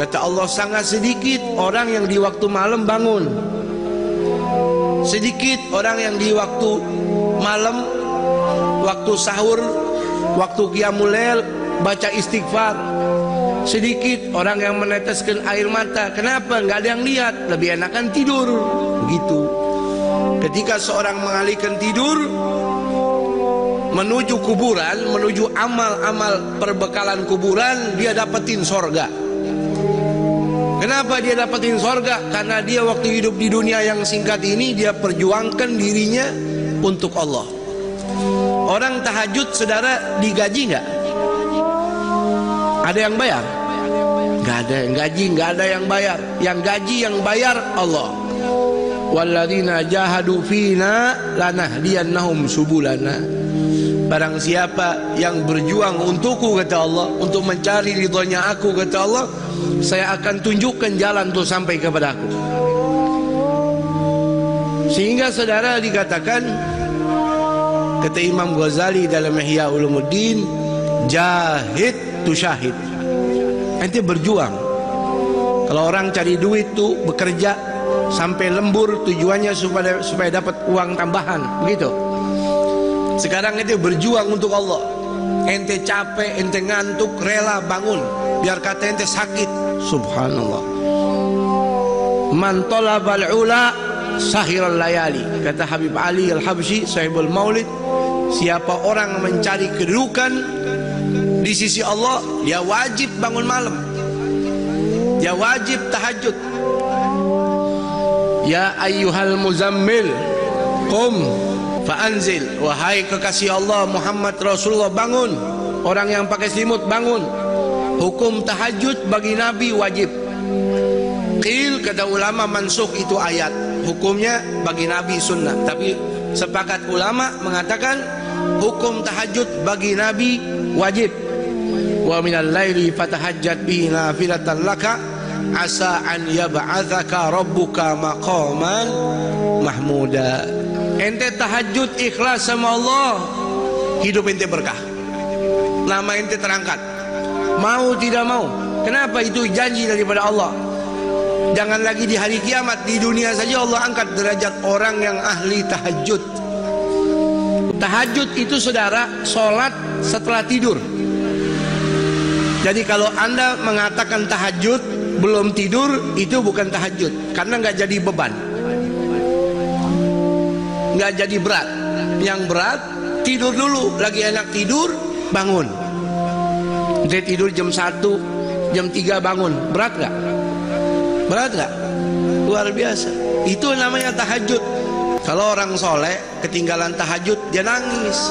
Kata Allah, sangat sedikit orang yang di waktu malam bangun. Sedikit orang yang di waktu malam, waktu sahur, waktu qiyamul lail baca istighfar. Sedikit orang yang meneteskan air mata. Kenapa? Nggak ada yang lihat. Lebih enakan tidur. Begitu. Ketika seorang mengalihkan tidur menuju kuburan, menuju amal-amal perbekalan kuburan, dia dapetin sorga. Kenapa dia dapetin sorga? Karena dia waktu hidup di dunia yang singkat ini, dia perjuangkan dirinya untuk Allah. Orang tahajud, saudara, digaji nggak? Ada yang bayar? Nggak ada yang gaji, nggak ada yang bayar. Yang gaji, yang bayar Allah. Walladzina jahadu fina lanahdiyannahum subulana. Barang siapa yang berjuang untukku, kata Allah, untuk mencari ridhonya aku, kata Allah, saya akan tunjukkan jalan untuk sampai kepada aku. Sehingga saudara dikatakan, kata Imam Ghazali dalam Ihya Ulumuddin, jahid tu syahid. Ente berjuang. Kalau orang cari duit tuh bekerja sampai lembur, tujuannya supaya dapat uang tambahan, begitu. Sekarang ente berjuang untuk Allah. Ente capek, ente ngantuk, rela bangun, biar kata ente sakit. Subhanallah. Man talabal ula sahiral layali. Kata Habib Ali Al-Habsyi, sahibul maulid, siapa orang mencari kedudukan di sisi Allah, dia wajib bangun malam, dia wajib tahajud. Ya ayyuhal muzammil qum fa'anzil. Wahai kekasih Allah Muhammad Rasulullah, bangun. Orang yang pakai selimut, bangun. Hukum tahajud bagi Nabi wajib. Qil, kata ulama, mansukh itu ayat, hukumnya bagi Nabi sunnah. Tapi sepakat ulama mengatakan hukum tahajud bagi Nabi wajib. Wa minal laili fatahajjat bihi nafilatan laka asa an yab'atsaka rabbuka maqaman mahmuda. Ente tahajud ikhlas sama Allah, hidup ente berkah, nama ente terangkat, mau tidak mau. Kenapa? Itu janji daripada Allah. Jangan lagi di hari kiamat, di dunia saja Allah angkat derajat orang yang ahli tahajud. Tahajud itu, saudara, sholat setelah tidur. Jadi kalau anda mengatakan tahajud belum tidur, itu bukan tahajud, karena nggak jadi beban, nggak jadi berat. Yang berat tidur dulu, lagi enak tidur, bangun. Dia tidur jam 1, jam 3 bangun, berat nggak? Berat nggak? Luar biasa. Itu namanya tahajud. Kalau orang soleh ketinggalan tahajud, dia nangis,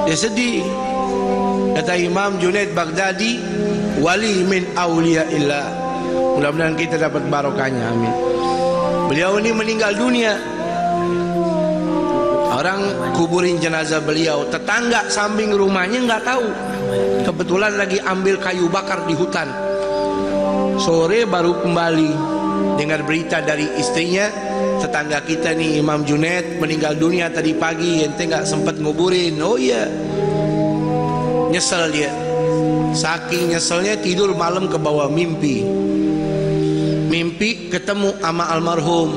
dia sedih. Kata Imam Junaid Baghdadi, wali min awliyaillah. Mudah-mudahan kita dapat barokahnya, amin. Beliau ini meninggal dunia, orang kuburin jenazah beliau, tetangga samping rumahnya nggak tahu, kebetulan lagi ambil kayu bakar di hutan. Sore baru kembali dengar berita dari istrinya, tetangga kita nih Imam Junaid meninggal dunia tadi pagi, ente nggak sempat nguburin. Oh iya, nyesel dia. Saking nyeselnya tidur malam ke bawah mimpi. Mimpi ketemu sama almarhum.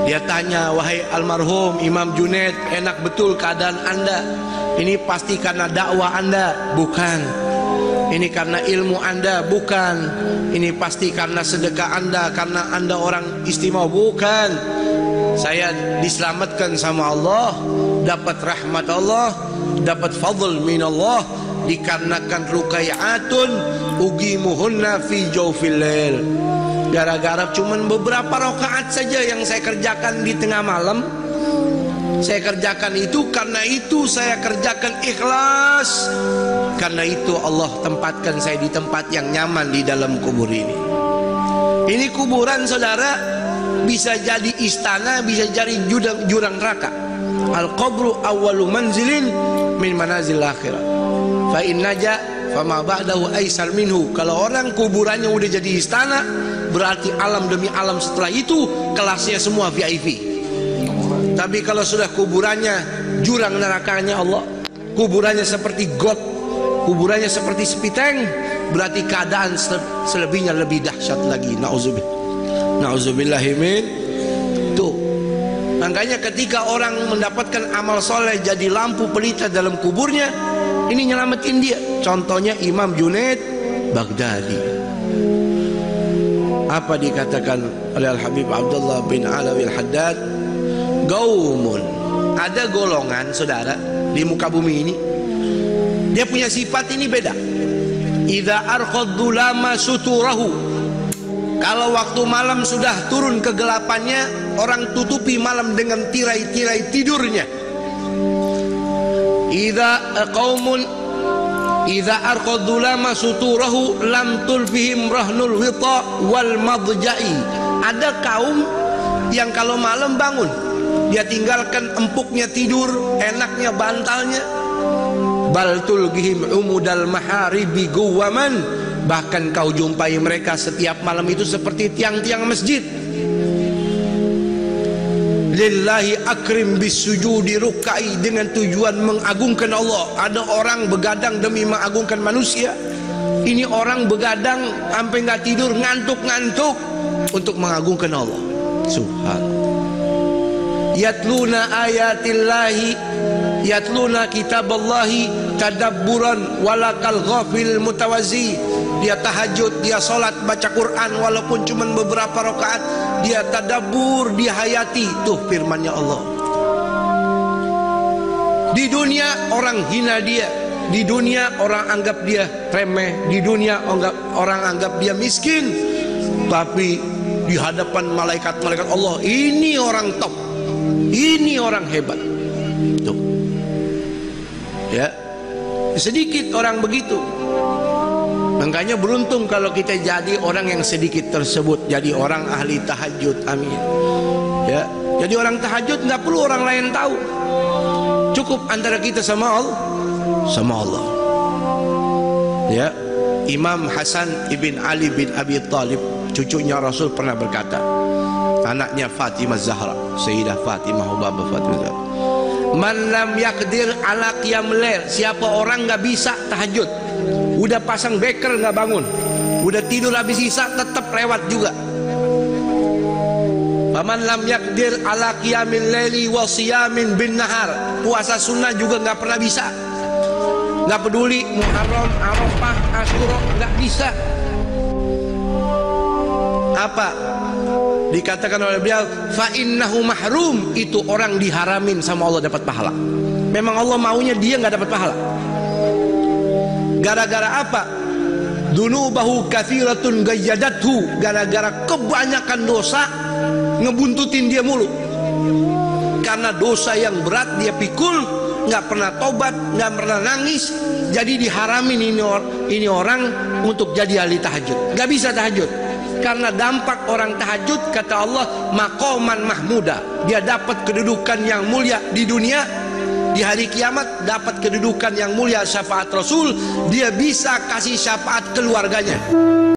Dia tanya, wahai almarhum Imam Junaid, enak betul keadaan anda? Ini pasti karena dakwah anda? Bukan. Ini karena ilmu anda? Bukan. Ini pasti karena sedekah anda, karena anda orang istimewa? Bukan. Saya diselamatkan sama Allah, dapat rahmat Allah, dapat fadl min Allah, dikarenakan rukai'atun ugimuhunna fi jawfil lail. Gara-gara cuman beberapa rakaat saja yang saya kerjakan di tengah malam, saya kerjakan itu, karena itu saya kerjakan ikhlas, karena itu Allah tempatkan saya di tempat yang nyaman di dalam kubur ini. Ini kuburan, saudara, bisa jadi istana, bisa jadi jurang neraka. Al-qabru awwalu manzilin min manazil akhirah. Fa in naja fama ba'dahu aisar minhu. Kalau orang kuburannya udah jadi istana, berarti alam demi alam setelah itu kelasnya semua VIP. Tapi kalau sudah kuburannya jurang nerakanya Allah, kuburannya seperti got, kuburannya seperti sepiteng, berarti keadaan selebihnya lebih dahsyat lagi. Nauzubillahi min. Tuh, makanya ketika orang mendapatkan amal soleh jadi lampu pelita dalam kuburnya, ini nyelamatin dia. Contohnya Imam Junaid Baghdadi. Apa dikatakan oleh Al-Habib Abdullah bin Alawi Al-Haddad? Gaumun, ada golongan saudara di muka bumi ini, dia punya sifat ini beda. Idza arqaddu lama suturahu, kalau waktu malam sudah turun kegelapannya, orang tutupi malam dengan tirai-tirai tidurnya. Idza arqaddu lama suturahu lam tulfihim rahnul wita wal madja'i. Ada kaum yang kalau malam bangun, dia tinggalkan empuknya tidur, enaknya bantalnya. Bal tulgihim umudal maharibi guwaman, bahkan kau jumpai mereka setiap malam itu seperti tiang-tiang masjid. Lillahi akrim bisujudi rukai, dengan tujuan mengagungkan Allah. Ada orang begadang demi mengagungkan manusia. Ini orang begadang sampai nggak tidur, ngantuk-ngantuk untuk mengagungkan Allah. Subhanallah. Yatluna ayatillahi, yatluna kitaballahi tadabburan walakal ghafil mutawazi. Dia tahajud, dia sholat, baca Quran walaupun cuma beberapa rakaat, dia tadabbur, dia hayati. Tuh firmannya Allah. Di dunia orang hina dia, di dunia orang anggap dia remeh, di dunia orang anggap dia miskin, tapi di hadapan malaikat-malaikat Allah, ini orang top, ini orang hebat. Tuh, ya, sedikit orang begitu. Makanya beruntung kalau kita jadi orang yang sedikit tersebut, jadi orang ahli tahajud. Amin. Ya, jadi orang tahajud nggak perlu orang lain tahu, cukup antara kita sama Allah. Ya, Imam Hasan ibn Ali bin Abi Thalib, cucunya Rasul, pernah berkata, anaknya Fatimah Zahra, Sayyidah Fatimah Baba Fatimah Zahra, man lam yaqdir ala qiyamul lail, siapa orang nggak bisa tahajud, udah pasang beker nggak bangun, udah tidur habis isya tetap lewat juga. Faman lam yaqdir ala qiyamil laili wa siyamin bin nahar, puasa sunnah juga nggak pernah bisa, nggak peduli Muharram, Arafah, Asyura, nggak bisa. Apa dikatakan oleh beliau? Fa innahu mahrum, itu orang diharamin sama Allah dapat pahala. Memang Allah maunya dia nggak dapat pahala. Gara-gara apa? Dunubahu katsiratun gayyadathu, gara-gara kebanyakan dosa ngebuntutin dia mulu. Karena dosa yang berat dia pikul, nggak pernah tobat, nggak pernah nangis, jadi diharamin ini orang untuk jadi ahli tahajud. Nggak bisa tahajud karena dampak orang tahajud, kata Allah, maqaman mahmuda, dia dapat kedudukan yang mulia di dunia. Di hari kiamat dapat kedudukan yang mulia, syafaat Rasul, dia bisa kasih syafaat keluarganya.